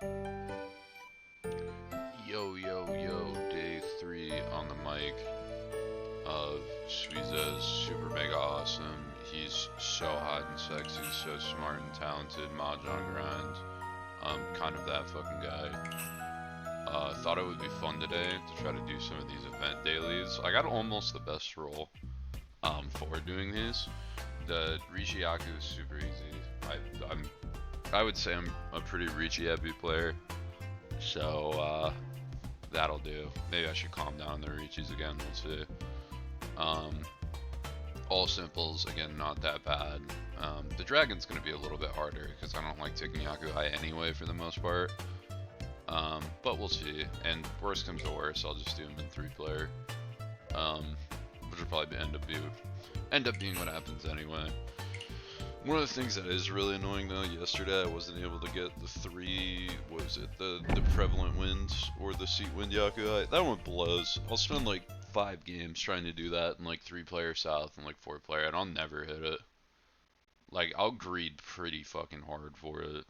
Yo, yo, yo, day 3 on the mic of Suizo's super mega awesome. He's so hot and sexy, so smart and talented, Mahjong grind. Kind of that fucking guy. Thought it would be fun today to try to do some of these event dailies. I got almost the best roll for doing these. The Riichi is super easy. I would say I'm a pretty Riichi heavy player, so that'll do. Maybe I should calm down the Riichis again, we'll see. All simples, again, not that bad. The dragon's going to be a little bit harder because I don't like taking Yaku high anyway for the most part. But we'll see. And worst comes to worst, I'll just do him in 3-player. Which will probably end up being what happens anyway. One of the things that is really annoying though, yesterday I wasn't able to get the 3, what was it, the prevalent wind or the seat wind Yakuhai. That one blows. I'll spend like 5 games trying to do that in like 3-player south and like 4-player, and I'll never hit it. Like, I'll greed pretty fucking hard for it.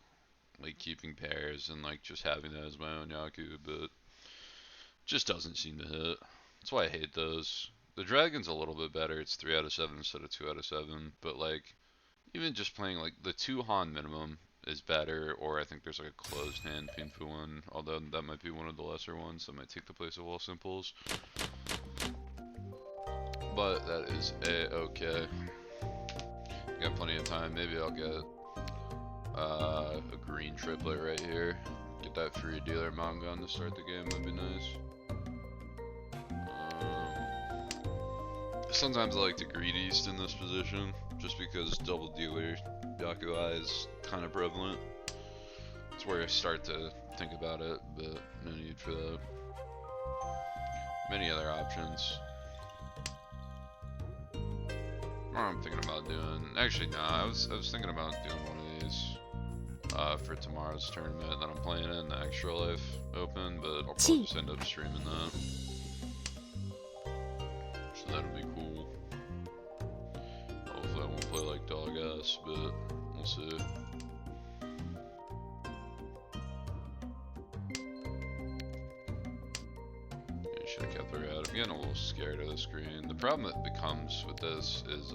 Like keeping pairs and like just having that as my own Yaku, but just doesn't seem to hit. That's why I hate those. The dragon's a little bit better, it's 3 out of 7 instead of 2 out of 7, but like, even just playing like the 2 Han minimum is better, or I think there's like a closed hand Pinfu one, although that might be one of the lesser ones that might take the place of all simples. But that is a-okay. Got plenty of time, maybe I'll get a green triplet right here. Get that free dealer mount gun to start the game, would be nice. Sometimes I like to greed east in this position, just because double dealer Yakuai is kind of prevalent. It's where I start to think about it, but no need for that. Many other options. What I'm thinking about doing, actually no, I was thinking about doing one of these for tomorrow's tournament that I'm playing in, the Extra Life Open, but I'll probably just end up streaming that. So that'll be cool. Hopefully I won't play like dog ass, but we'll see. I should have kept the rat. I'm getting a little scared of the screen. The problem that becomes with this is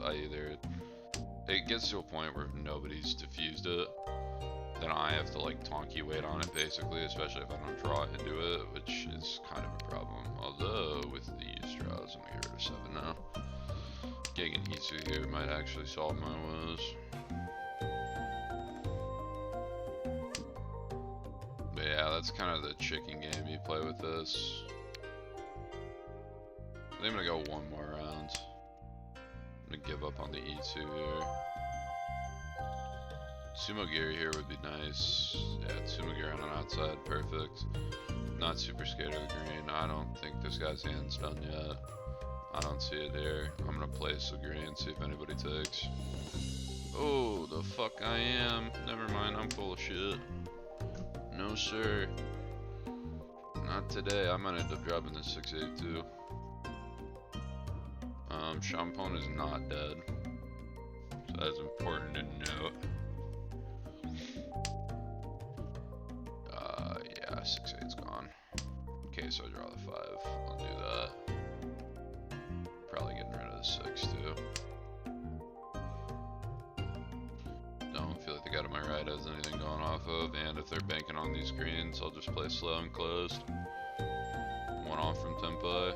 it gets to a point where nobody's diffused it, then I have to like tonky wait on it basically, especially if I don't draw into it, which is kind of a problem. Although with these draws, I'm gonna get rid of 7 now. Getting an Itsu here might actually solve my woes. But yeah, that's kind of the chicken game you play with this. I think I'm gonna go one more round. I'm gonna give up on the E2 here. Sumo gear here would be nice. Yeah, sumo gear on an outside, perfect. Not super scared of the green. I don't think this guy's hand's done yet. I don't see it here. I'm gonna place the green, see if anybody takes. Oh, the fuck I am. Never mind, I'm full of shit. No sir. Not today. I might end up dropping the 6-8 too. Champon is not dead. So that's important to note. Yeah, 6-8's gone. Okay, so I draw the 5. I'll do that. Probably getting rid of the 6 too. Don't feel like the guy to my right has anything going off of, and if they're banking on these greens, I'll just play slow and closed. 1 off from Tempai.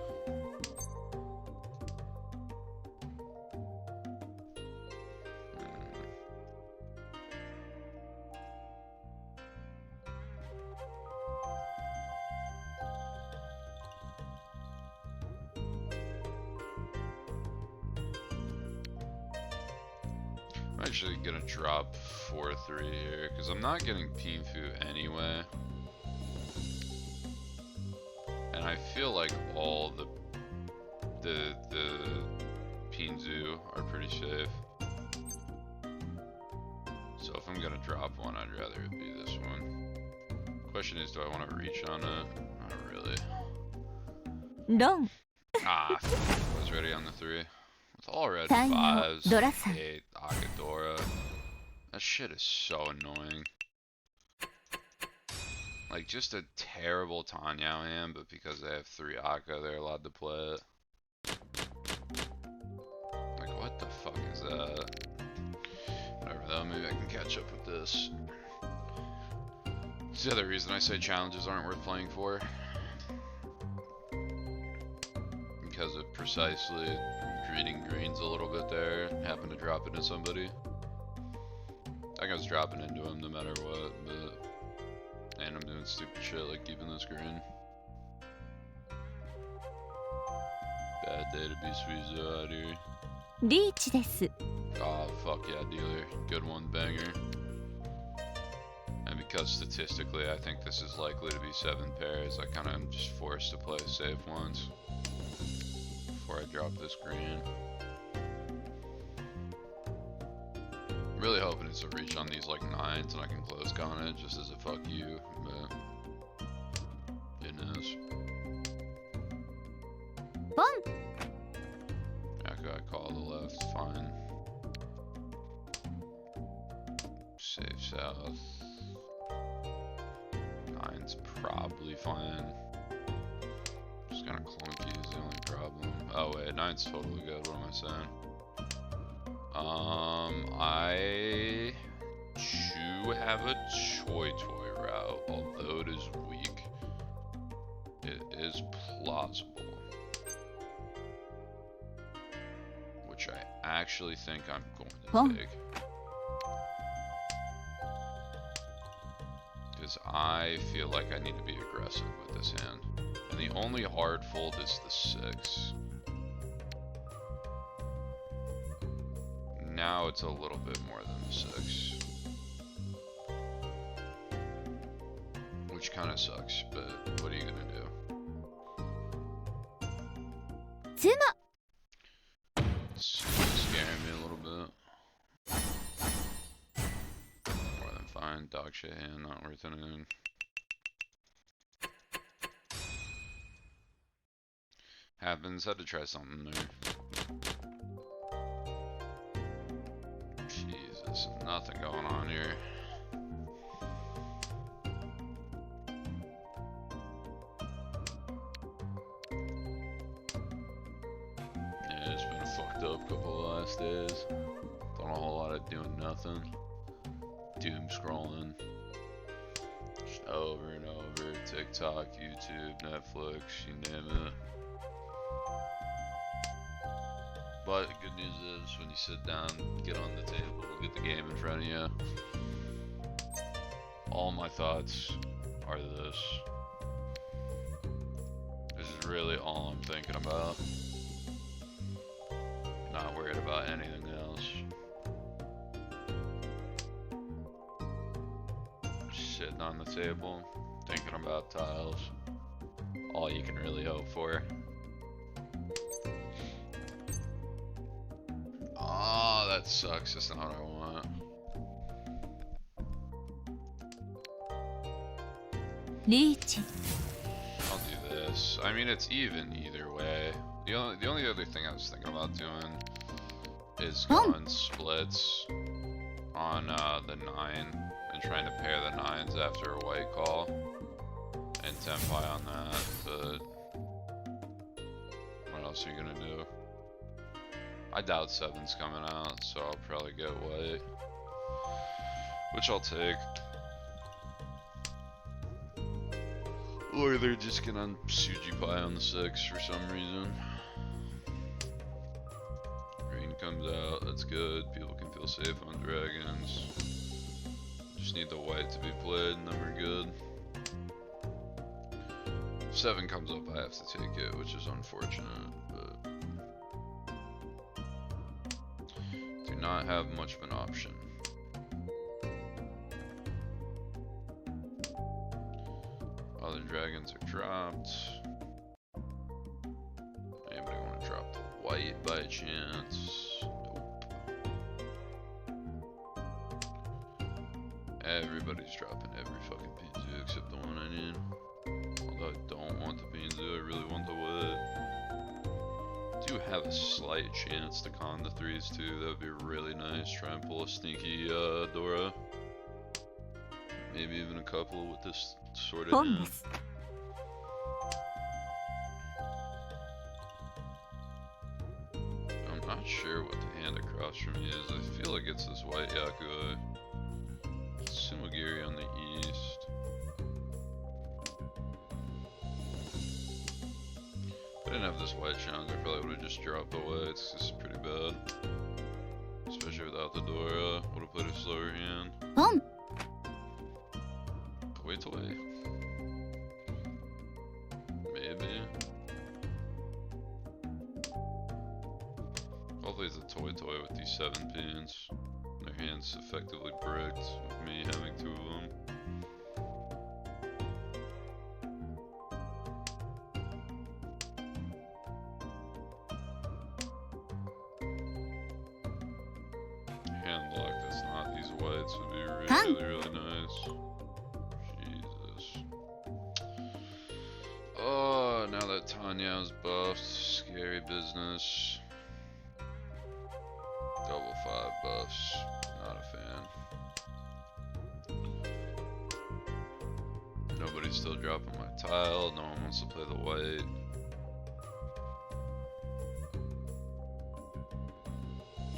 I'm actually gonna drop 4-3 here, because I'm not getting Pinfu anyway. And I feel like all the Pinzu are pretty safe. So if I'm gonna drop one, I'd rather it be this one. Question is, do I want to reach on it? Not really. Don't. Ah, I was ready on the 3. With all red 5s, 8, Akadora. That shit is so annoying. Like, just a terrible Tanyao hand, but because they have 3 Akka, they're allowed to play it. Like, what the fuck is that? Whatever though, maybe I can catch up with this. It's the other reason I say challenges aren't worth playing for. Because of precisely reading greens a little bit there, happen to drop into somebody. I was dropping into him no matter what, but... And I'm doing stupid shit like keeping this green. Bad day to be Suizo out here. Riichi です。 Oh, fuck yeah, dealer. Good one, banger. And because statistically I think this is likely to be 7 pairs, I kinda am just forced to play safe once before I drop this green. Really hoping it's a reach on these like 9s and I can close con it just as a fuck you, but it is. Boom. Okay, I call the left, fine. Safe south. 9's probably fine. Just kinda clunky is the only problem. Oh wait, 9's totally good, what am I saying? I do have a Choi Toy route, although it is weak. It is plausible. Which I actually think I'm going to take. Because I feel like I need to be aggressive with this hand. And the only hard fold is the 6. Now it's a little bit more than the 6. Which kind of sucks, but what are you gonna do? 妻 It's scaring me a little bit. More than fine. Dog shit hand, not worth anything. Happens, had to try something there. Jesus, nothing going on here. Yeah, it's been a fucked up couple of last days. Done a whole lot of doing nothing. Doom scrolling. Just over and over. TikTok, YouTube, Netflix, you name it. But the good news is, when you sit down, get on the table, get the game in front of you, all my thoughts are this. This is really all I'm thinking about. Not worried about anything else. Just sitting on the table, thinking about tiles. All you can really hope for. Oh, that sucks. That's not what I want. Riichi. I'll do this. I mean, it's even either way. The only other thing I was thinking about doing is going splits on the 9 and trying to pair the 9s after a white call and tempi on that. But what else are you gonna do? I doubt 7's coming out, so I'll probably get white, which I'll take. Or they're just gonna Suji Pie on the 6 for some reason. Green comes out, that's good. People can feel safe on dragons. Just need the white to be played and then we're good. If 7 comes up, I have to take it, which is unfortunate, but do not have much of an option. Other dragons are dropped. Anybody want to drop the white by chance? Nope. Everybody's dropping every fucking Pinzu except the one I need. Although I don't want the Pinzu, I really want the white. Do have a slight chance to con the 3s too. That would be really nice. Try and pull a sneaky Dora. maybe even a couple with this sort of ポン hand. です I'm not sure what the hand across from me is. I feel like it's this white Yakuai. Sumagiri on the east. If I didn't have this white challenge, I probably would have just dropped the whites. This is pretty bad. Especially without the Dora. Would have played a slower hand. ポン Toy toy. Maybe. Hopefully it's a toy toy with these 7 pins. Their hands effectively bricked with me having 2 of them. Hand lock that's not these whites would be really, really nice. Jesus. Oh, now that Tanya's buffed, scary business. Double 5 buffs, not a fan. Nobody's still dropping my tile, no one wants to play the white.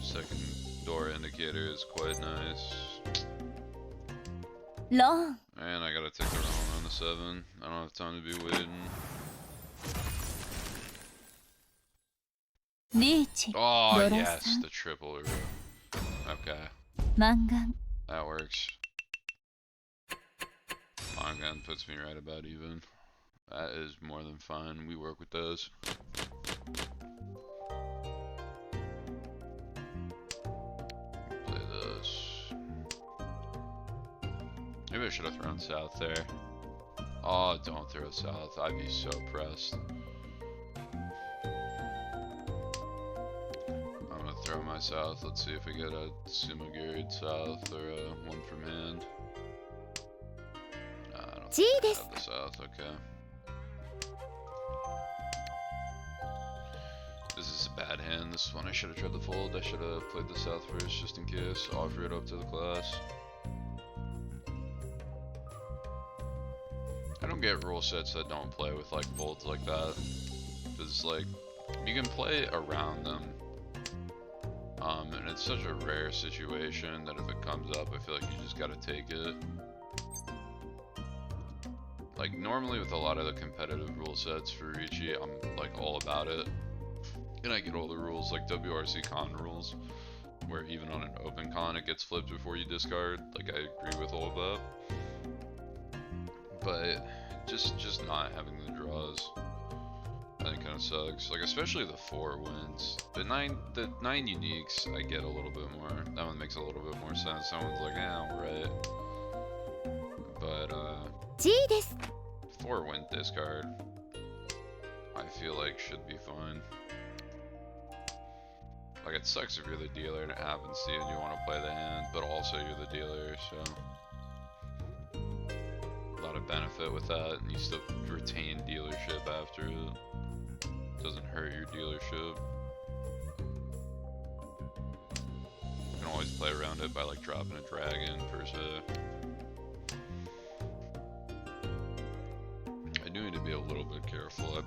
Second door indicator is quite nice. ローン And I gotta take the wrong on the 7. I don't have time to be waiting. リーチ Oh, Dora yes, san. the triple. Okay, マンガン that works. Mangan puts me right about even. That is more than fine. We work with those. Play this. Maybe I should have thrown south there. Oh, don't throw south. I'd be so pressed. I'm gonna throw my south. Let's see if we get a Sumagiri south or a one from hand. Nah, I don't ジ think ー I です have the south. Okay. This is a bad hand. This one I should have tried to fold. I should have played the south first just in case. Offer it up to the class. I don't get rule sets that don't play with like folds like that. Cause like you can play around them. And it's such a rare situation that if it comes up, I feel like you just gotta take it. Like normally with a lot of the competitive rule sets for Riichi, I'm like all about it. And I get all the rules like WRC con rules, where even on an open con it gets flipped before you discard. Like I agree with all of that. But just not having the draws, I think kind of sucks. Like especially the 4 wins. The 9 uniques I get a little bit more. That one makes a little bit more sense. Someone's like, alright. But ジーです 4 win discard, I feel like should be fine. Like it sucks if you're the dealer and it happens to you and you want to play the hand, but also you're the dealer, so a lot of benefit with that, and you still retain dealership after it. Doesn't hurt your dealership. You can always play around it by like dropping a dragon per se. I do need to be a little bit careful. I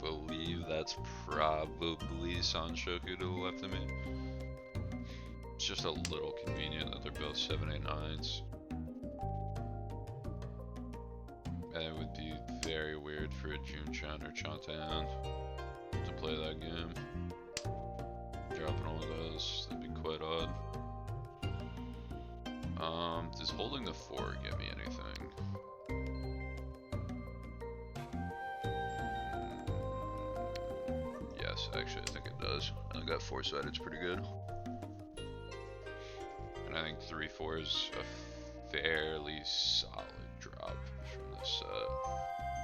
believe that's probably Sanshoku to the left of me. It's just a little convenient that they're both 7/8/9s. And it would be very weird for a Junchan or Chantan to play that game. Dropping all of those, that'd be quite odd. Does holding the 4 get me anything? Yes, actually I think it does. I think that 4-sided's pretty good. And I think 3/4 is a fairly solid drop from this set,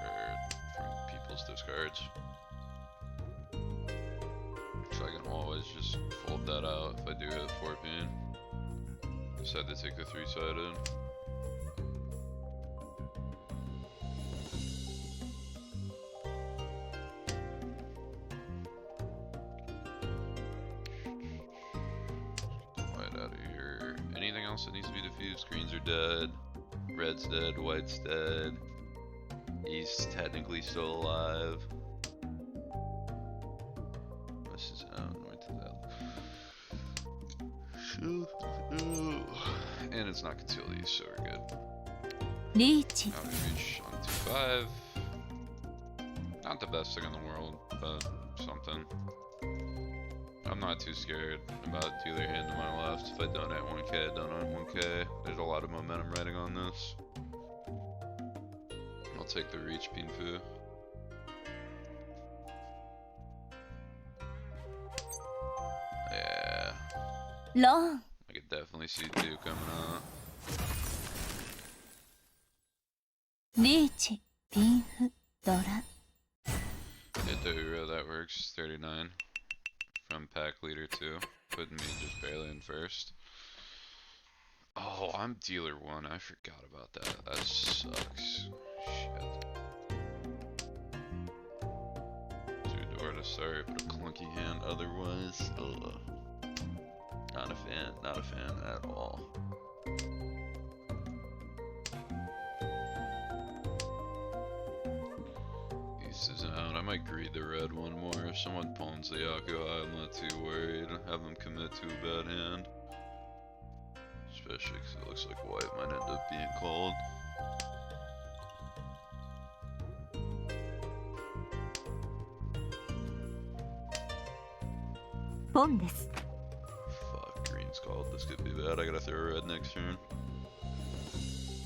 or from people's discards. So I can always just fold that out if I do hit 4 pin. Decide to take the 3-sided. White out of here. Anything else that needs to be defused? Greens are dead. Red's dead, white's dead. He's technically still alive. This is out, north to that. And it's not concealed east, so we're good. Riichi. Now we reach on 2-5. Not the best thing in the world, but something. I'm not too scared about dealer hand to my left. If I donate 1k, I donate 1k. There's a lot of momentum riding on this. I'll take the reach Pinfu. Yeah. Long. I could definitely see 2 coming up. Riichi. Pinfu. Dora. Hit the Uro, that works. 39. From pack leader 2. Putting me just barely in first. Oh, I'm dealer 1. I forgot about that. That sucks. Shit. 2 door to start, but a clunky hand otherwise. Ugh. Not a fan. Not a fan at all. East is out. I might greed the red one more. If someone pawns the Yakuhai, I'm not too worried. Have them commit to a bad hand. Especially because it looks like white might end up being called. Pon desu. Fuck, green's called. This could be bad. I gotta throw a red next turn.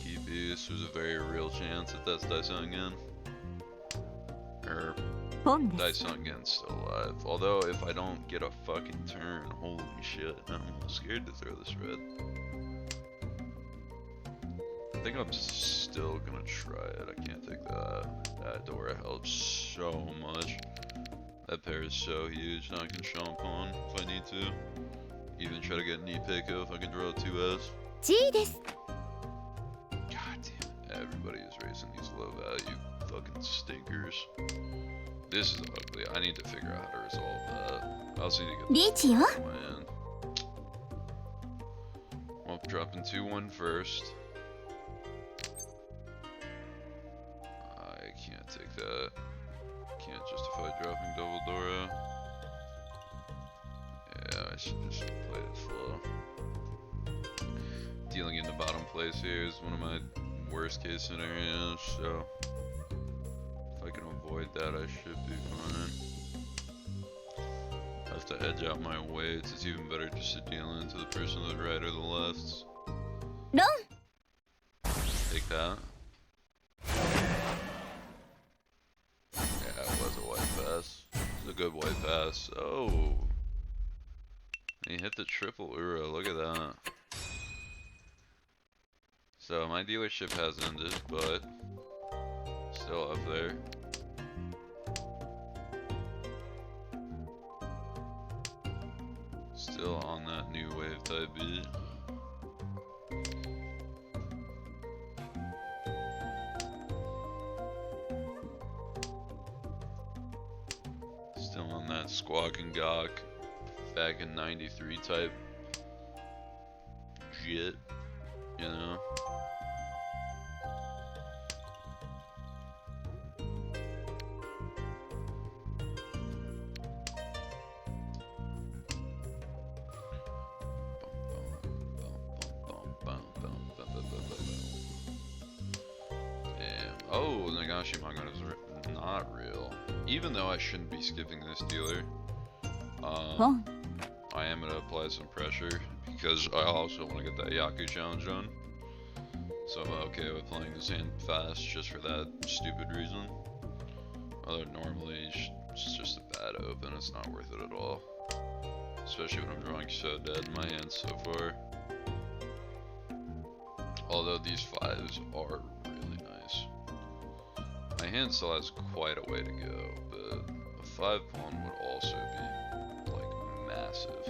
Keep east. There's a very real chance that that's Daisung again. Or Pon desu. Daisung again's still alive. Although if I don't get a fucking turn, holy shit, I'm scared to throw this red. I think I'm still gonna try it. I can't take that. That Dora helps so much. That pair is so huge. Now I can chomp on if I need to. Even try to get knee Peiko if I can draw a 2S. G desu. God damn it. Everybody is racing these low value fucking stinkers. This is ugly. I need to figure out how to resolve that. I also need to get Riichi yo. the land. Well, dropping 2-1 first. I can't take that. Can't justify dropping double Dora. Yeah, I should just play it slow. Dealing in the bottom place here is one of my worst case scenarios, so if I can avoid that, I should be fine. I have to edge out my weights. It's even better just to deal into the person to the right or the left. Long. Take that. Yeah, it was a white pass. It's a good white pass. Oh. He hit the triple Uro. Look at that. So my dealership has ended, but still up there. Still on that new wave type beat. Still on that squawk and gawk back in 93 type shit, you know? Damn. Oh, Nagashi Mangon is not real. Even though I shouldn't be skipping this dealer, Pon. I am gonna apply some pressure because I also want to get that Yaku challenge done. So I'm okay with playing this hand fast just for that stupid reason. Although normally it's just a bad open, it's not worth it at all. Especially when I'm drawing so dead in my hand so far. Although these fives are really nice. My hand still has quite a way to go, but a 5 pawn would also be like massive.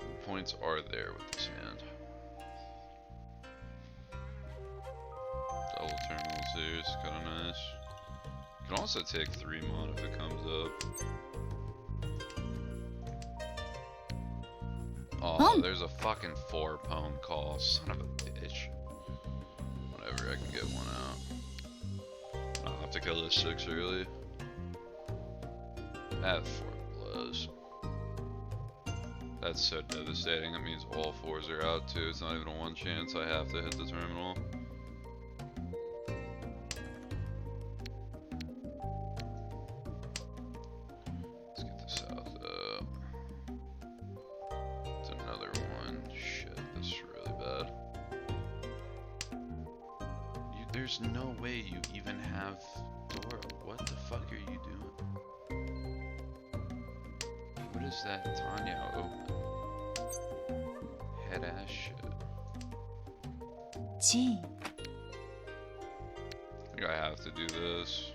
The points are there with this hand. Double terminals here is kind of nice. You can also take 3 mon if it comes up. Oh, there's a fucking 4 pawn call. Son of a bitch. Whatever, I can get one out. I'll have to kill this 6 early. At 4 blows. That's so devastating. That means all 4s are out too. It's not even a 1 chance I have to hit the terminal. Let's get this out though. It's another 1. Shit, this is really bad. There's no way you even have Dora. What the fuck are you doing? What is that Tanya open? Head ass shit. G. I think I have to do this.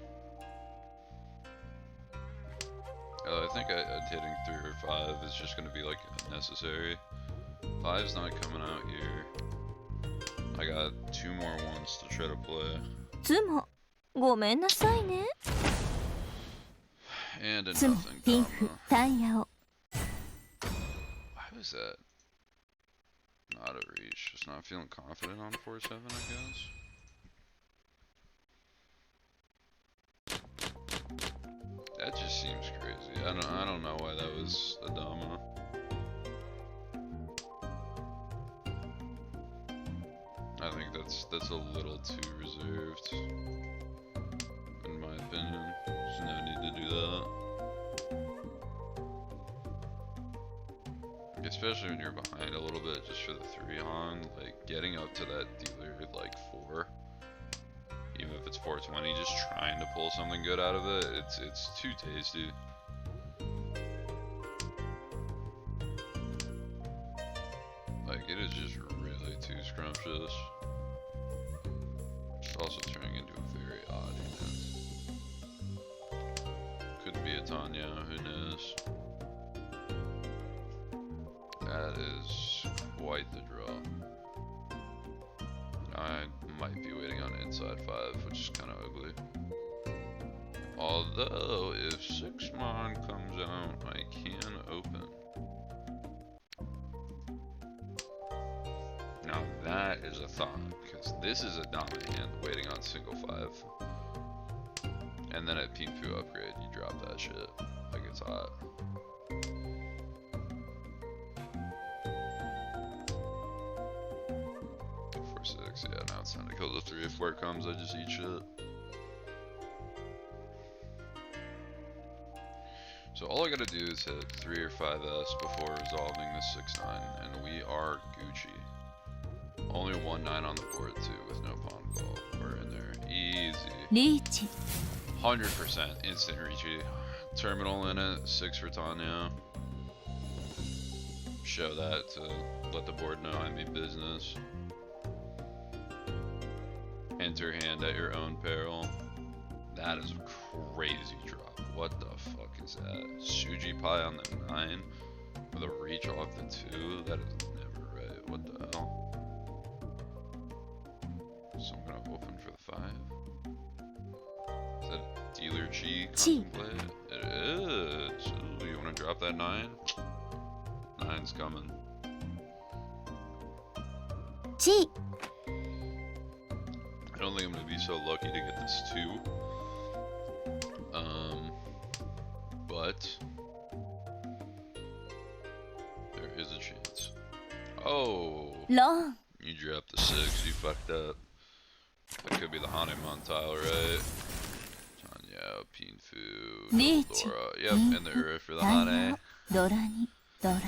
I think hitting 3 or 5 is just gonna be like necessary. 5's not coming out here. I got 2 more ones to try to play. つもごめんなさいね。 And a つも nothing ピンフ comma. タイヤを。 Why was that? Not a reach. Just not feeling confident on 4-7, I guess. That just seems crazy. I don't know why that was a dama. I think that's a little too reserved, in my opinion. There's no need to do that. Especially when you're behind a little bit just for the 3 on, like getting up to that dealer like 4, even if it's 420, just trying to pull something good out of it, it's too tasty. Like it is just really too scrumptious. It's also turning into a very odd hand. Could be a Tanya, who knows? That is quite the draw. I might be waiting on inside 5, which is kind of ugly. Although, if 6 mon comes out, I can open. Now that is a thought, because this is a dominant hand waiting on single 5. And then at Pinfu upgrade, you drop that shit like it's hot. 4-6, yeah, now it's time to kill the 3. If 4 comes, I just eat shit. So all I gotta do is hit 3 or 5S before resolving this 6-9, and we are Gucci. Only 1-9 on the board too, with no pawn call. We're in there, easy. Riichi. 100% instant Riichi. Terminal in it, 6 for Tanya. Show that to let the board know I mean business. Enter hand at your own peril. That is a crazy drop. What the fuck is that? Suji pie on the 9 with a reach off the 2? That is never right. What the hell? So I'm gonna open for the 5. Is that dealer G contemplate? It is. Ooh, you wanna drop that 9? 9's coming. G. I don't think I'm gonna be so lucky to get this 2. But there is a chance. Oh, Long. you dropped the 6, you fucked up. That could be the Hanuman tile, right? Tanya, Pinfu, Riichi. Dora. Yep, and the Ura for the Hane. ドラにドラ。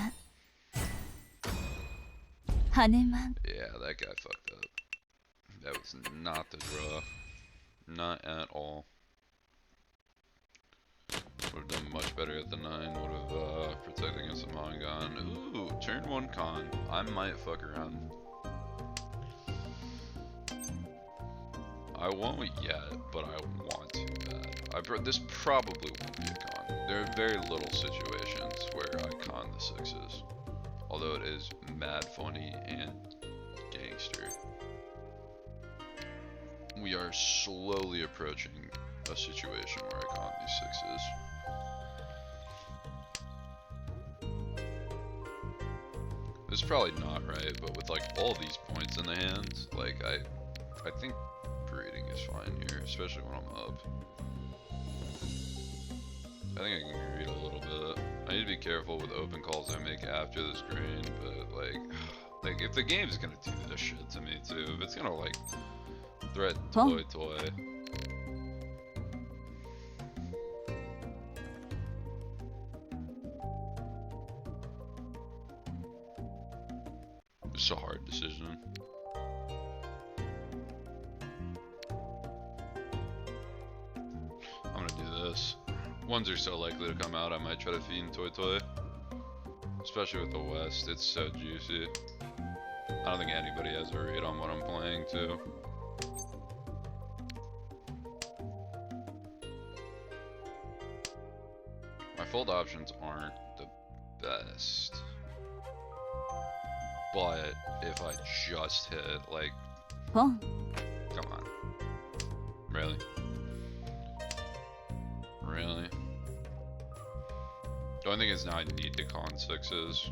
ハネマン。 Yeah, that guy fucked up. That was not the draw. Not at all. Would have done much better at the 9. Would have protected against the Mahjong. Ooh, turn 1 con. I might fuck around. I won't yet, but I want to bad. This probably won't be a con. There are very little situations where I con the 6s. Although it is mad funny and gangster. We are slowly approaching a situation where I con these 6s. It's probably not right, but with like all these points in the hand, like I think breeding is fine here, especially when I'm up. I think I can greed a little bit. I need to be careful with open calls I make after the screen, but like if the game's gonna do this shit to me too, if it's gonna like threaten toy. It's a hard decision. I'm gonna do this. Ones are so likely to come out, I might try to feed in toy. Especially with the West, it's so juicy. I don't think anybody has a read on what I'm playing too. My fold options aren't the best. But if I just hit, like, Pon. come on. Really? Really? The only thing is now I need to con sixes.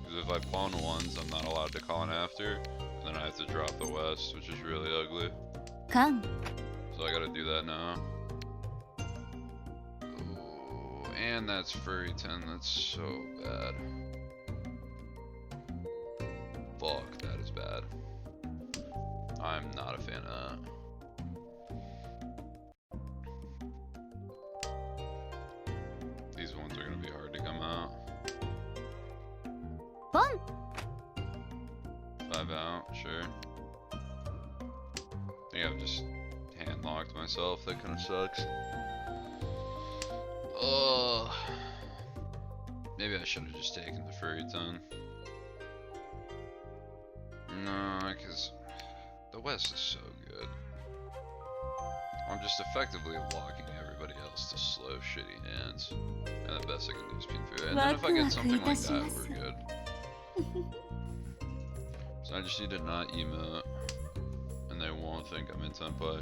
Because if I pawn ones, I'm not allowed to con after. And then I have to drop the West, which is really ugly. Kan. So I gotta do that now. Ooh, and that's furry 10, that's so bad. Fuck, that is bad. I'm not a fan of that. These ones are gonna be hard to come out. Pon. 5 out, sure. I think I've just hand locked myself, that kinda sucks. Oh, maybe I should have just taken the furry 10. No, because the West is so good. I'm just effectively locking everybody else to slow, shitty hands. And the best I can do is pin through it. And then if I get something like that, we're good. So I just need to not emote. And they won't think I'm in tempo.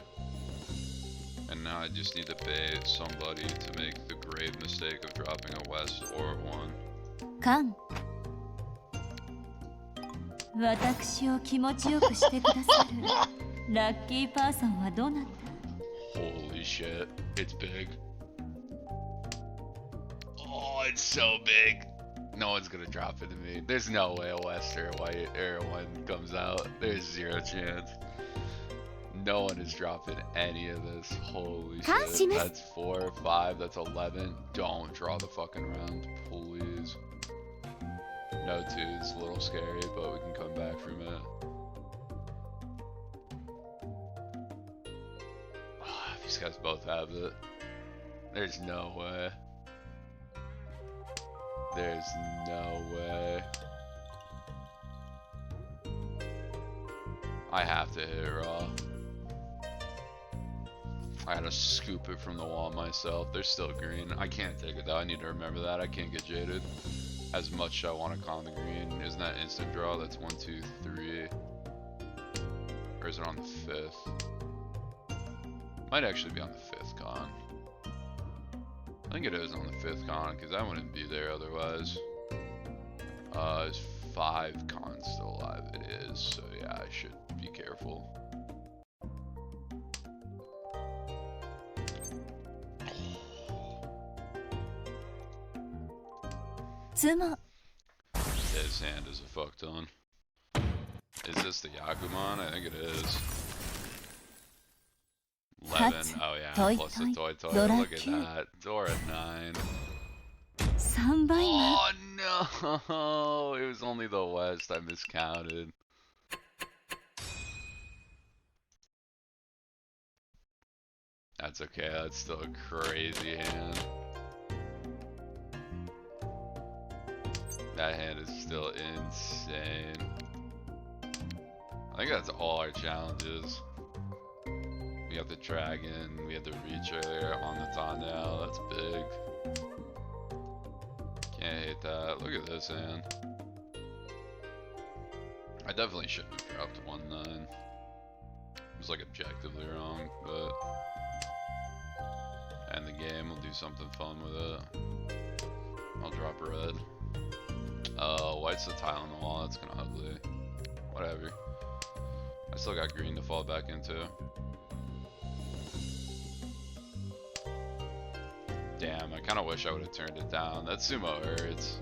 And now I just need to bait somebody to make the grave mistake of dropping a West or a 1. Kan. 私を気持ちよくしてくださるラッキーパーソンはどなた？ Holy shit, it's big. Oh, it's so big. No one's gonna drop it to me. There's no way a West or a White or a 1 comes out. There's zero chance. No one is dropping any of this. Holy shit. That's 4, 5, that's 11. Don't draw the fucking round, please. No 2, it's a little scary, but we can come back from it. These guys both have it. There's no way. There's no way. I have to hit it raw. I gotta scoop it from the wall myself. They're still green. I can't take it though. I need to remember that. I can't get jaded. As much as I want to con the green. Isn't that instant draw? That's 1, 2, 3. Or is it on the 5th? Might actually be on the 5th con. I think it is on the 5th con, because I wouldn't be there otherwise. Is 5 con still alive? It is, so yeah, I should be careful. His hand is a fuck ton. Is this the Yakuman? I think it is. 11. Oh yeah, plus the toy. Look at that. Dora 9. Oh no! It was only the West. I miscounted. That's okay. That's still a crazy hand. That hand is still insane. I think that's all our challenges. We got the dragon, we had the reach earlier on the Tondale, that's big. Can't hate that. Look at this hand. I definitely shouldn't have dropped 1-9. It was like objectively wrong, but end the game, we'll do something fun with it. I'll drop red. Oh, white's the tile on the wall. That's kind of ugly. Whatever. I still got green to fall back into. Damn, I kind of wish I would have turned it down. That sumo hurts.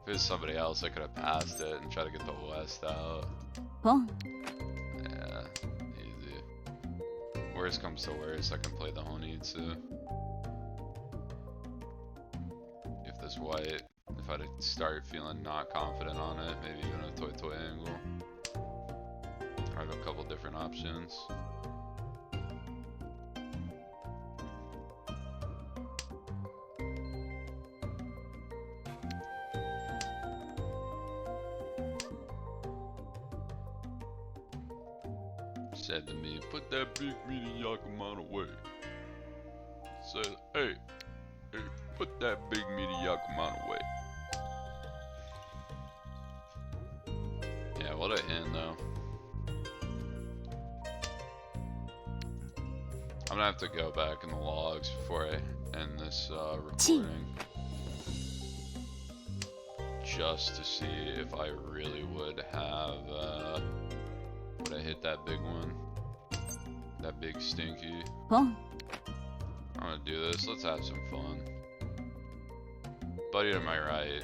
If it was somebody else, I could have passed it and tried to get the west out. Pon. Yeah, easy. Worst comes to worst, I can play the Honitsu. If this white, if I start feeling not confident on it, maybe even a Toi Toi angle. I have a couple different options. Said to me, put that big meaty Yakuman away. Said, hey, put that big meaty Yakuman away. Yeah, what a hand though. I'm gonna have to go back in the logs before I end this recording. Just to see if I really would have, would I hit that big one? That big stinky? Pon. I'm gonna do this, let's have some fun. Buddy to my right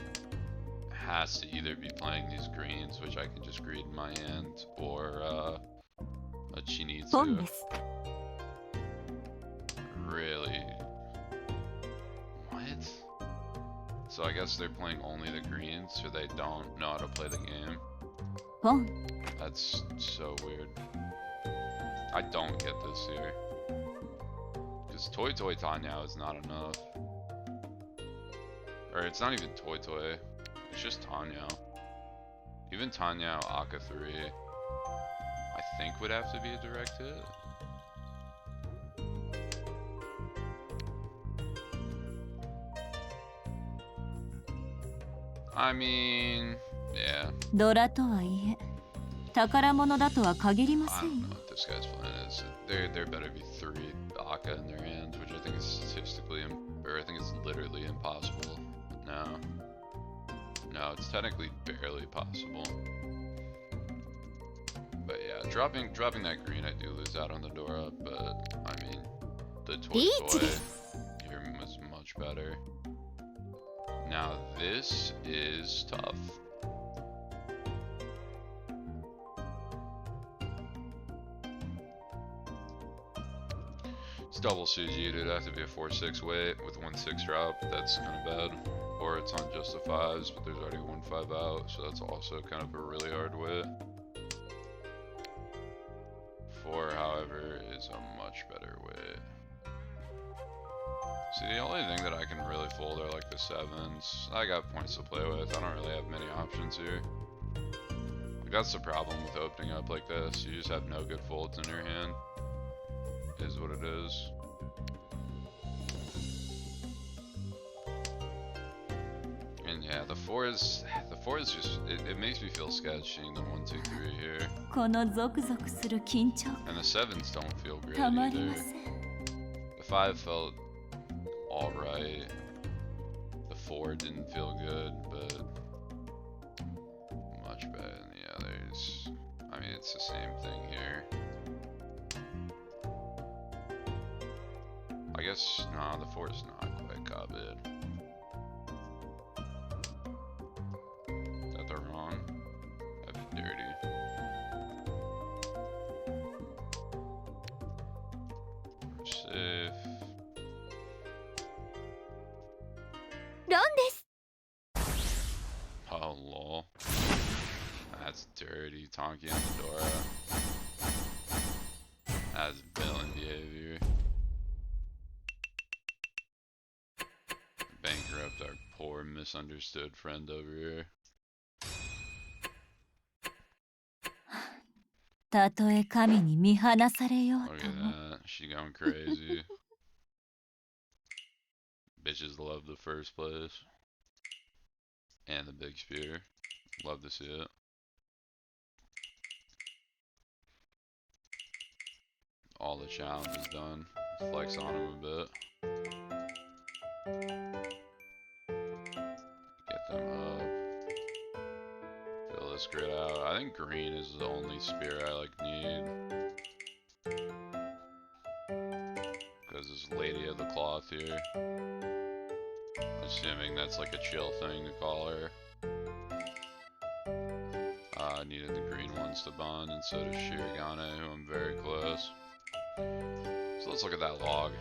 has to either be playing these greens, which I can just greed in my hand, or a Pon Chinitsu. です。 Really? What? So I guess they're playing only the greens, so they don't know how to play the game. ポン。 That's so weird. I don't get this here. Because Toi Toi Tanya is not enough. Or it's not even Toi Toi. It's just Tanya. Even Tanya Aka 3, I think would have to be a direct hit. I mean, yeah. ドラとはいえ、宝物だとは限りま I せん don't よ。 know what this guy's plan is. There better be 3 Aka in their hand, which I think is statistically, or I think it's literally impossible. No, it's technically barely possible. But yeah, dropping that green, I do lose out on the door up. But I mean, the Toi Toi here was much better. Now this is tough. It's double Suji, it'd have to be a 4-6 weight with 1-6 drop. That's kind of bad. Or it's on just the 5s, but there's already 1-5 out, so that's also kind of a really hard weight. 4, however, is a much better weight. See, the only thing that I can really fold are like the 7s. I got points to play with, I don't really have many options here. Like, that's the problem with opening up like this, you just have no good folds in your hand. Is what it is. And yeah, the 4 is just, it makes me feel sketchy seeing the 1, 2, 3 here. このゾクゾクする緊張 And the 7s don't feel great たまり either. ません。 The 5 felt alright. The 4 didn't feel good, but much better than the others. I mean, it's the same thing here. I guess, no, the 4 is not quite copied. Is that the wrong? That'd be dirty. We're safe. ロンです。 Oh, lol. That's dirty. Tonki on the Dora. That's villain behavior. Bankrupt our poor misunderstood friend over here. たとえ神に見放されよう Look と at も。 that. She going crazy. Bitches love the first place. And the big spear. Love to see it. All the challenge is done. Flex on him a bit. Get think green is the only spear I like need. Because this Lady of the Cloth here. Assuming that's like a chill thing to call her. Needed the green ones to bond, and so does Shirogane, who I'm very close. So let's look at that log.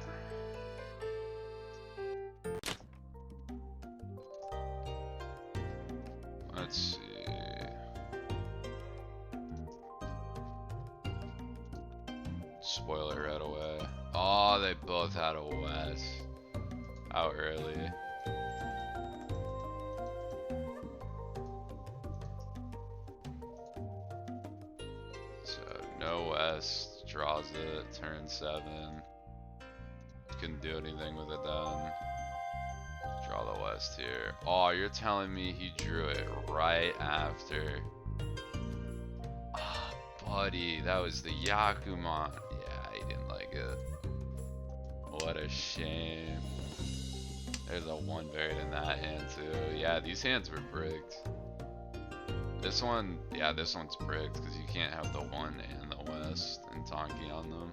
Let's see. Spoiler right away. Oh, they both had a West. Out early. So, no West. Draws it. Turn 7. Couldn't do anything with it then. Draw the West here. Oh, you're telling me he drew it right after. Ah, buddy, that was the Yakuman. Yeah, he didn't like it. What a shame. There's a 1 buried in that hand too. Yeah, these hands were bricked. This one, yeah, this one's bricked because you can't have the 1 and the West and Tonki on them.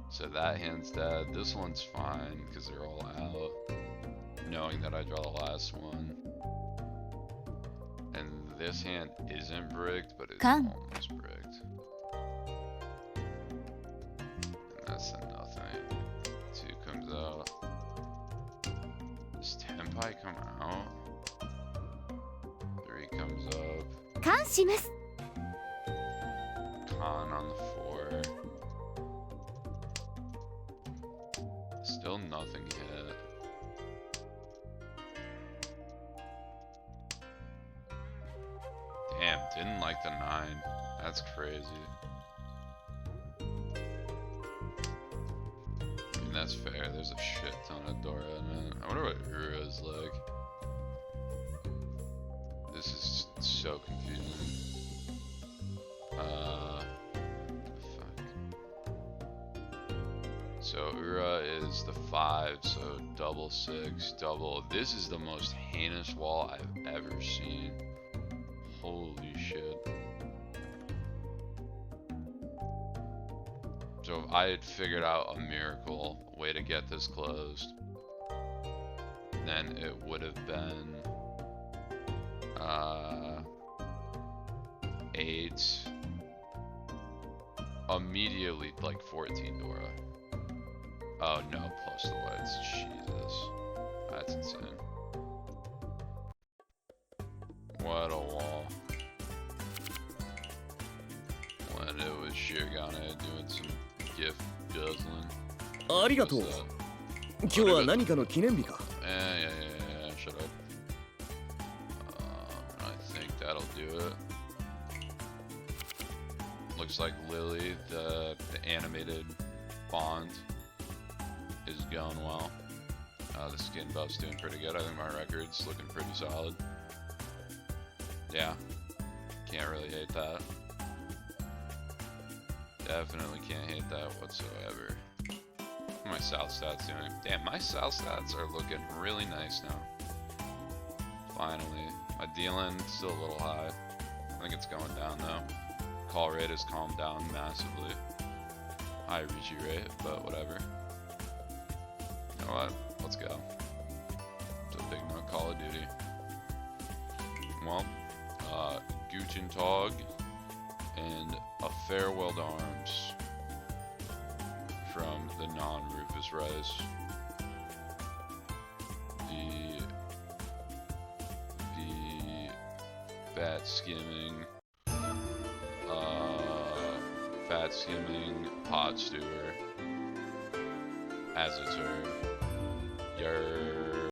So that hand's dead. This one's fine because they're all out. Knowing that I draw the last one. And this hand isn't bricked, but it's almost bricked. And that's a nothing. 2 comes out. Does Tenpai come out? 3 comes up. Con on the 4. Still nothing hit. Damn, didn't like the 9. That's crazy. I mean, that's fair. There's a shit ton of Dora in it. I wonder what Ura is like. This is so confusing. Fuck. So Ura is the 5, so double 6, double. This is the most heinous wall I've ever seen. Holy shit. So if I had figured out a miracle way to get this closed, then it would have been 8, immediately like 14 Dora. Oh no, plus the whites. Jesus. That's insane. What a wall. When it was Shirogane doing some gift guzzling. Arigato. Kyou wa nanika no kinembi ka? Yeah, shut up. I think that'll do it. Looks like Lily, the animated bond, is going well. The skin buff's doing pretty good. I think my record's looking pretty solid. Yeah, can't really hate that. Definitely can't hate that whatsoever. What are my south stats doing? Damn, my south stats are looking really nice now. Finally. My dealing still a little high. I think it's going down though. Call rate has calmed down massively. High Riichi rate, but whatever. You know what? Let's go. It's a big nut Call of Duty. Well, Guchin Tog and a farewell to arms from the non-Rufus Rice. The fat skimming pot stewer as it's heard. Yer.